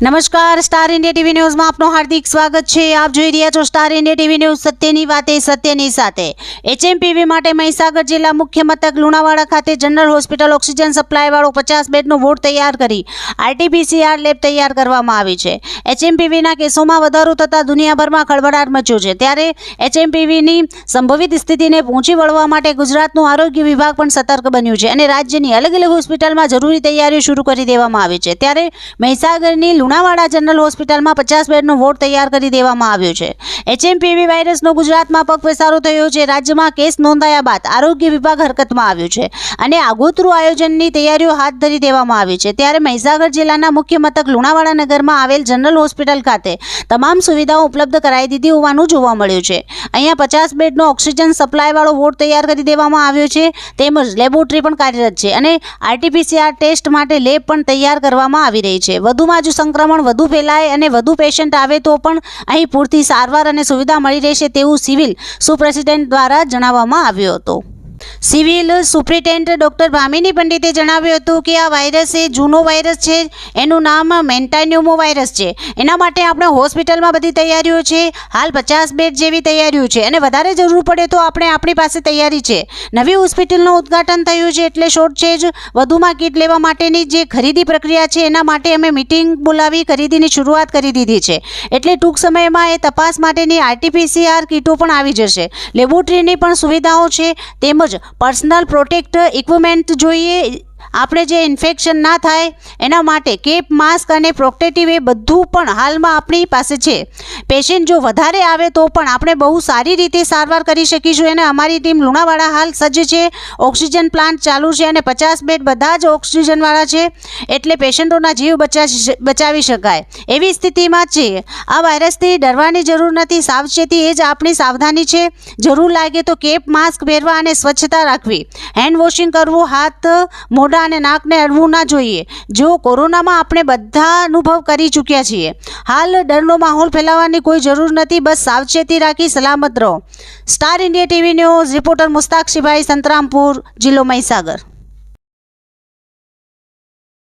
નમસ્કાર, star India TV ન્યૂઝમાં આપનું હાર્દિક સ્વાગત છે। આપ જોઈ રહ્યા છો સ્ટાર ઇન્ડિયા ટીવી ન્યૂઝ, સત્યની વાતે સત્યની સાથે। એચએમપીવી માટે મહીસાગર જિલ્લા મુખ્ય મથક લુણાવાડા ખાતે જનરલ હોસ્પિટલ ઓક્સિજન સપ્લાયવાળો 50 બેડનો વોર્ડ તૈયાર કરી RT-PCR લેબ તૈયાર કરવામાં આવી છે। એચએમપીવીના કેસોમાં વધારો થતાં દુનિયાભરમાં ખળભળાટ મચ્યો છે, ત્યારે એચએમપીવીની સંભવિત સ્થિતિને પહોંચી વળવા માટે ગુજરાતનું આરોગ્ય વિભાગ પણ સતર્ક બન્યું છે અને રાજ્યની અલગ અલગ હોસ્પિટલમાં જરૂરી તૈયારીઓ શરૂ કરી દેવામાં આવી છે। ત્યારે મહીસાગરની લુણાવાડા જનરલ હોસ્પિટલમાં 50 બેડનો વોર્ડ તૈયાર કરી દેવામાં આવ્યો છે। એચએમપીવી વાયરસનો ગુજરાતમાં પગપેસારો થયો છે। રાજ્યમાં કેસ નોંધાયા બાદ આરોગ્ય વિભાગ હરકતમાં આવ્યું છે અને આગોતરું આયોજનની તૈયારીઓ હાથ ધરી દેવામાં આવી છે। ત્યારે મહીસાગર જિલ્લાના મુખ્ય મથક લુણાવાડા નગરમાં આવેલ જનરલ હોસ્પિટલ ખાતે તમામ સુવિધાઓ ઉપલબ્ધ કરાવી દીધી હોવાનું જોવા મળ્યું છે। અહીંયા 50 બેડનો ઓક્સિજન સપ્લાયવાળો વોર્ડ તૈયાર કરી દેવામાં આવ્યો છે, તેમજ લેબોરેટરી પણ કાર્યરત છે અને RT-PCR ટેસ્ટ માટે લેબ પણ તૈયાર કરવામાં આવી રહી છે। વધુમાં જો સંક્રમણ વધુ ફેલાય અને વધુ પેશન્ટ આવે તો પણ અહીં પૂરતી સારવાર અને સુવિધા મળી રહેશે તેવું સિવિલ સુપ્રિન્ટેન્ડન્ટ દ્વારા જણાવવામાં આવ્યું હતું। સિવિલ સુપ્રિન્ટેન્ડન્ટ ડૉક્ટર ભામિની પંડિતે જણાવ્યું હતું કે આ વાયરસ એ જૂનો વાયરસ છે, એનું નામ મેન્ટાન્યુમો વાયરસ છે। એના માટે આપણે હોસ્પિટલમાં બધી તૈયારીઓ છે, હાલ 50 બેડ જેવી તૈયારીઓ છે અને વધારે જરૂર પડે તો આપણી પાસે તૈયારી છે। નવી હોસ્પિટલનું ઉદ્ઘાટન થયું છે એટલે શોર્ટ છે જ। વધુમાં કીટ લેવા માટેની જે ખરીદી પ્રક્રિયા છે એના માટે અમે મિટિંગ બોલાવી ખરીદીની શરૂઆત કરી દીધી છે, એટલે ટૂંક સમયમાં એ તપાસ માટેની RT-PCR કીટો પણ આવી જશે। લેબોરેટરીની પણ સુવિધાઓ છે, તેમજ પર્સનલ પ્રોટેક્ટ ઇક્વિપમેન્ટ જોઈએ, આપણે જે ઇન્ફેક્શન ના થાય એના માટે કેપ, માસ્ક અને પ્રોટેક્ટિવ એ બધું પણ હાલમાં આપણી પાસે છે। પેશન્ટ જો વધારે આવે તો પણ આપણે બહુ સારી રીતે સારવાર કરી શકીશું અને અમારી ટીમ લુણાવાડા હાલ સજ્જ છે। ઓક્સિજન પ્લાન્ટ ચાલુ છે અને 50 બેડ બધા જ ઓક્સિજનવાળા છે, એટલે પેશન્ટોના જીવ બચાવી શકાય એવી સ્થિતિમાં છે। આ વાયરસથી ડરવાની જરૂર નથી, સાવચેતી એ જ આપણી સાવધાની છે। જરૂર લાગે તો કેપ, માસ્ક પહેરવા અને સ્વચ્છતા રાખવી, હેન્ડ વોશિંગ કરવું, હાથ, મોઢા અને નાકને અડવું ના જોઈએ। જો કોરોનામાં આપણે બધા અનુભવ કરી ચૂક્યા છીએ, હાલ ડરનો માહોલ ફેલાવવાની કોઈ જરૂર નથી, બસ સાવચેતી રાખી સલામત રહો। Star India TV news reporter Mustak Shibhai, Santrampur, જિલ્લો મહીસાગર।